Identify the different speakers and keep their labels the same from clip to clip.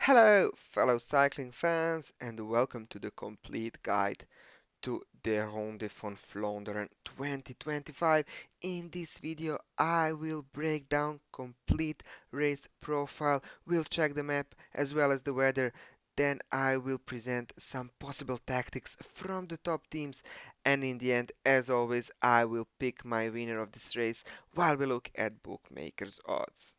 Speaker 1: Hello, fellow cycling fans, and welcome to the complete guide to the Ronde van Vlaanderen 2025. In this video, I will break down complete race profile, we'll check the map as well as the weather, then I will present some possible tactics from the top teams, and in the end, as always, I will pick my winner of this race while we look at Bookmaker's odds.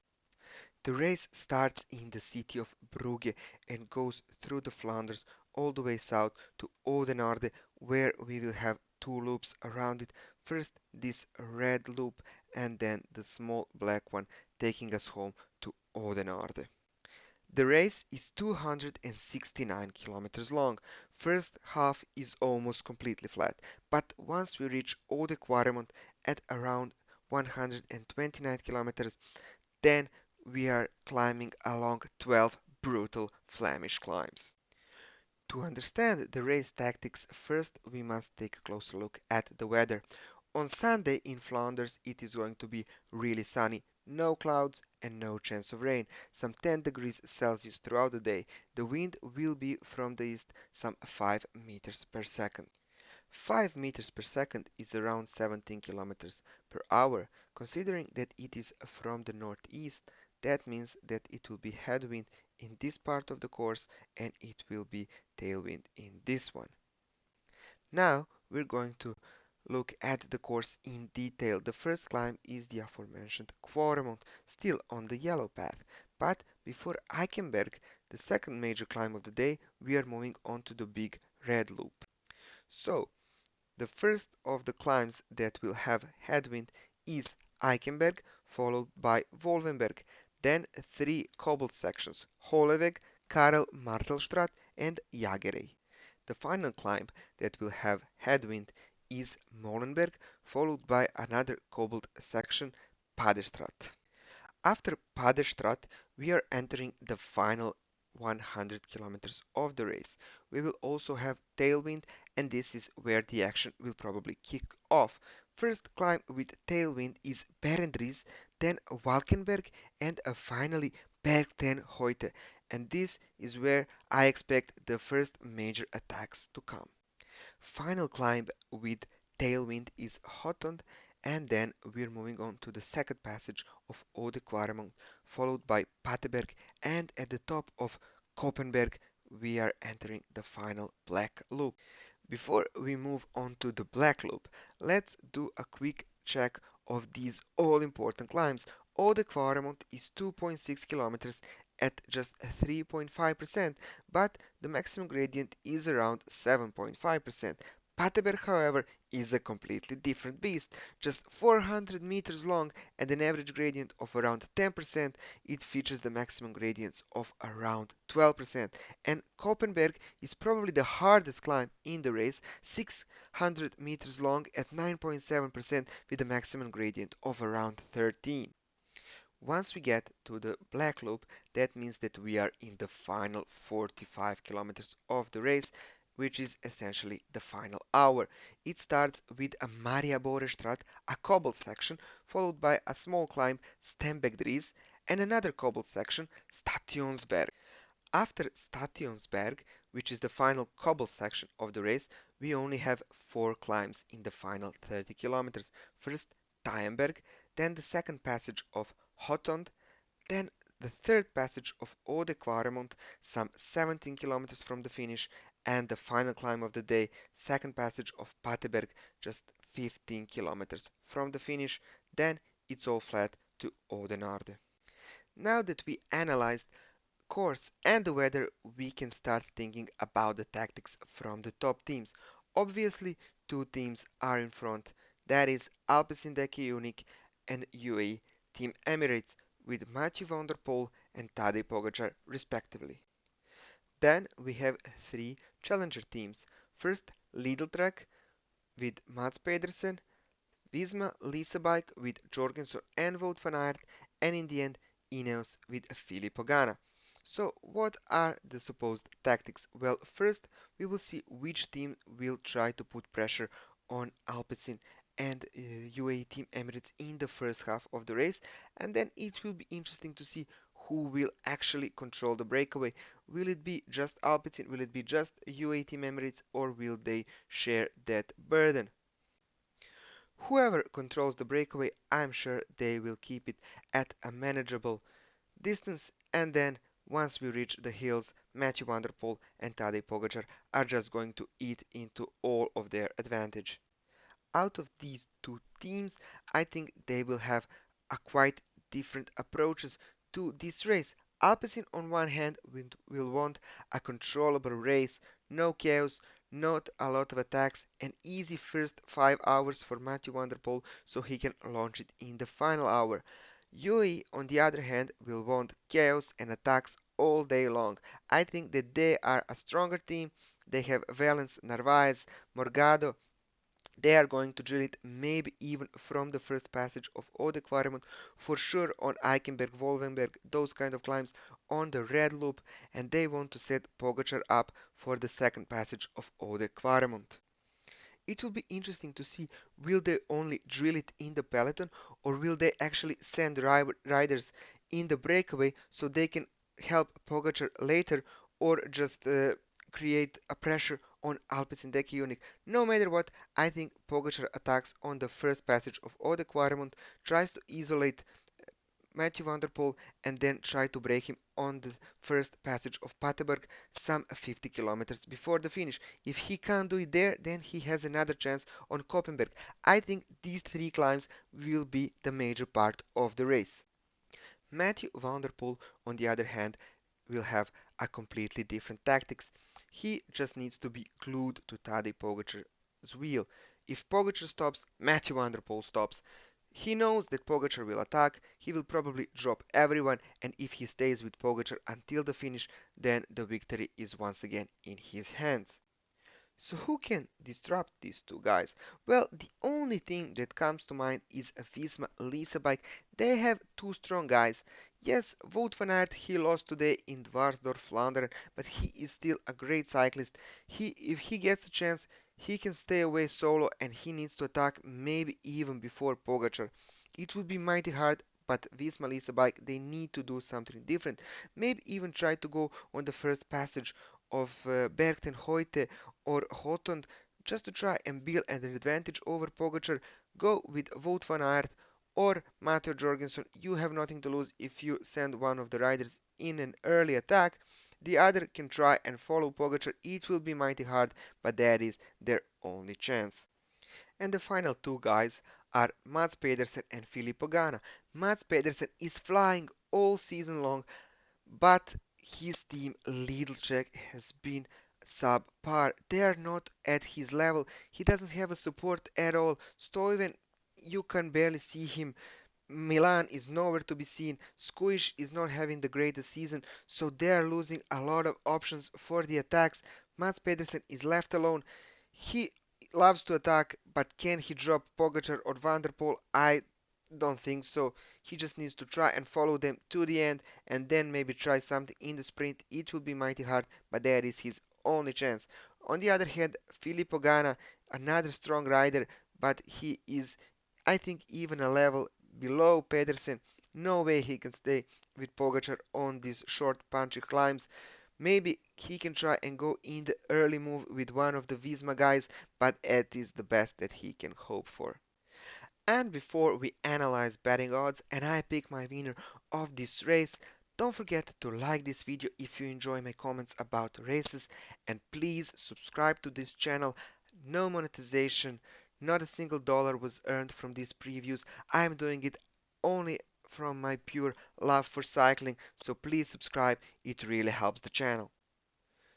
Speaker 1: The race starts in the city of Brugge and goes through the Flanders all the way south to Oudenaarde, where we will have two loops around it. First this red loop and then the small black one taking us home to Oudenaarde. The race is 269 kilometers long. First half is almost completely flat, but once we reach Eau de Quaremont at around 129 kilometers, then we are climbing along 12 brutal Flemish climbs. To understand the race tactics, first we must take a closer look at the weather. On Sunday in Flanders it is going to be really sunny, no clouds and no chance of rain, some 10 degrees Celsius throughout the day. The wind will be from the east, some 5 meters per second. 5 meters per second is around 17 kilometers per hour. Considering that it is from the northeast, that means that it will be headwind in this part of the course and it will be tailwind in this one. Now we're going to look at the course in detail. The first climb is the aforementioned Quaremont, still on the yellow path. But before Eichenberg, the second major climb of the day, we are moving on to the big red loop. So, the first of the climbs that will have headwind is Eichenberg, followed by Wolvenberg, then three cobbled sections, Holleweg, Karel Martelstraat and Jagerey. The final climb that will have headwind is Molenberg, followed by another cobbled section, Padestraat. After Paderstraat, we are entering the final 100 kilometers of the race. We will also have tailwind, and this is where the action will probably kick off. First climb with tailwind is Berendries, then Walkenberg, and finally Berg ten Hoyte. And this is where I expect the first major attacks to come. Final climb with tailwind is Hotond, and then we're moving on to the second passage of Eau de Quaremont, followed by Pateberg, and at the top of Koppenberg we are entering the final black loop. Before we move on to the black loop, let's do a quick check of these all important climbs. Eau de Quaremont is 2.6 kilometers at just 3.5%, but the maximum gradient is around 7.5%. Pateberg, however, is a completely different beast. Just 400 meters long and an average gradient of around 10%. It features the maximum gradients of around 12%. And Koppenberg is probably the hardest climb in the race, 600 meters long at 9.7% with a maximum gradient of around 13. Once we get to the black loop, that means that we are in the final 45 kilometers of the race, which is essentially the final hour. It starts with a Maria Borestraat, a cobbled section, followed by a small climb, Stembekdries, and another cobbled section, Stationsberg. After Stationsberg, which is the final cobble section of the race, we only have four climbs in the final 30 kilometers. First Tienberg, then the second passage of Hotond, then the third passage of Eau de Quaremont, some 17 kilometers from the finish, and the final climb of the day, second passage of Pateberg, just 15 kilometers from the finish. Then it's all flat to Oudenaarde. Now that we analyzed course and the weather, we can start thinking about the tactics from the top teams. Obviously, two teams are in front, that is Alpecin-Decky Unique and UAE Team Emirates, with Mathieu van der Poel and Tadej Pogačar respectively. Then we have three challenger teams. First, Lidl-Trek with Mats Pedersen, Visma Lease bike with Jorgensen and Wout van Aert, and in the end, INEOS with Filippo Ganna. So, what are the supposed tactics? Well, first we will see which team will try to put pressure on Alpecin and UAE Team Emirates in the first half of the race, and then it will be interesting to see who will actually control the breakaway. Will it be just Alpecin? Will it be just UAE Team Emirates? Or will they share that burden? Whoever controls the breakaway, I'm sure they will keep it at a manageable distance, and then once we reach the hills, Mathieu van der Poel and Tadej Pogačar are just going to eat into all of their advantage. Out of these two teams, I think they will have a quite different approaches to this race. Alpecin on one hand will want a controllable race, no chaos, not a lot of attacks, an easy first 5 hours for Mathieu van der Poel so he can launch it in the final hour. UAE on the other hand will want chaos and attacks all day long. I think that they are a stronger team. They have Valens, Narvaez, Morgado. They are going to drill it maybe even from the first passage of Eau de Quaremont, for sure on Eichenberg, Wolvenberg, those kind of climbs on the red loop, and they want to set Pogačar up for the second passage of Eau de Quaremont. It will be interesting to see, will they only drill it in the peloton, or will they actually send riders in the breakaway so they can help Pogačar later, or just create a pressure on Alpecin Unique. No matter what, I think Pogačar attacks on the first passage of Eau de Quaremont, tries to isolate Mathieu van der Poel, and then try to break him on the first passage of Paterberg some 50 kilometers before the finish. If he can't do it there, then he has another chance on Koppenberg. I think these three climbs will be the major part of the race. Mathieu van der Poel, on the other hand, will have a completely different tactics. He just needs to be glued to Tadej Pogačar's wheel. If Pogačar stops, Mathieu van der Poel stops. He knows that Pogačar will attack, he will probably drop everyone, and if he stays with Pogačar until the finish, then the victory is once again in his hands. So who can disrupt these two guys? Well, the only thing that comes to mind is a Visma Lease bike. They have two strong guys. Yes, Wout van Aert, he lost today in Dwarsdorp, Vlaanderen, but he is still a great cyclist. If he gets a chance, he can stay away solo, and he needs to attack maybe even before Pogačar. It would be mighty hard, but Visma Lease bike, they need to do something different. Maybe even try to go on the first passage of Berg ten Hoyte or Hotond, just to try and build an advantage over Pogačar. Go with Wout van Aert or Matteo Jorgensen. You have nothing to lose if you send one of the riders in an early attack. The other can try and follow Pogačar. It will be mighty hard, but that is their only chance. And the final two guys are Mads Pedersen and Filip Pogana. Mads Pedersen is flying all season long, but his team Lidl-Trek has been subpar. They are not at his level. He doesn't have a support at all. Stuyven, you can barely see him. Milan is nowhere to be seen. Skujic is not having the greatest season, so they are losing a lot of options for the attacks. Mats Pedersen is left alone. He loves to attack, but can he drop Pogačar or Van der Poel? I don't think so. He just needs to try and follow them to the end, and then maybe try something in the sprint. It will be mighty hard, but that is his only chance. On the other hand, Filip Pogana, another strong rider, but he is, I think, even a level below Pedersen. No way he can stay with Pogačar on these short punchy climbs. Maybe he can try and go in the early move with one of the Visma guys, but it is the best that he can hope for. And before we analyze betting odds and I pick my winner of this race, don't forget to like this video if you enjoy my comments about races, and please subscribe to this channel. No monetization, not a single dollar was earned from these previews. I'm doing it only from my pure love for cycling, so please subscribe, it really helps the channel.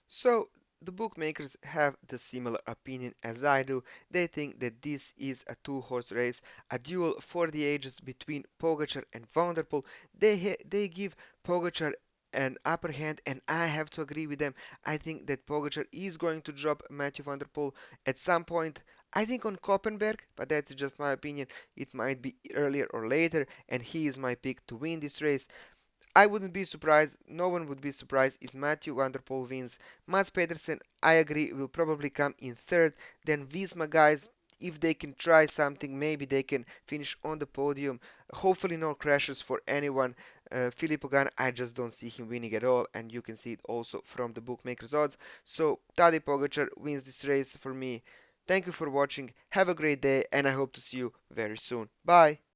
Speaker 1: So the bookmakers have the similar opinion as I do. They think that this is a two-horse race, a duel for the ages between Pogačar and Van der Poel. They give Pogačar an upper hand, and I have to agree with them. I think that Pogačar is going to drop Mathieu van der Poel at some point. I think on Koppenberg, but that's just my opinion. It might be earlier or later, and he is my pick to win this race. I wouldn't be surprised, no one would be surprised if Mathieu van der Poel wins. Mats Pedersen, I agree, will probably come in third. Then Visma guys, if they can try something, maybe they can finish on the podium. Hopefully no crashes for anyone. Filippo Ganna, I just don't see him winning at all, and you can see it also from the bookmakers odds. So Tadej Pogačar wins this race for me. Thank you for watching, have a great day, and I hope to see you very soon. Bye!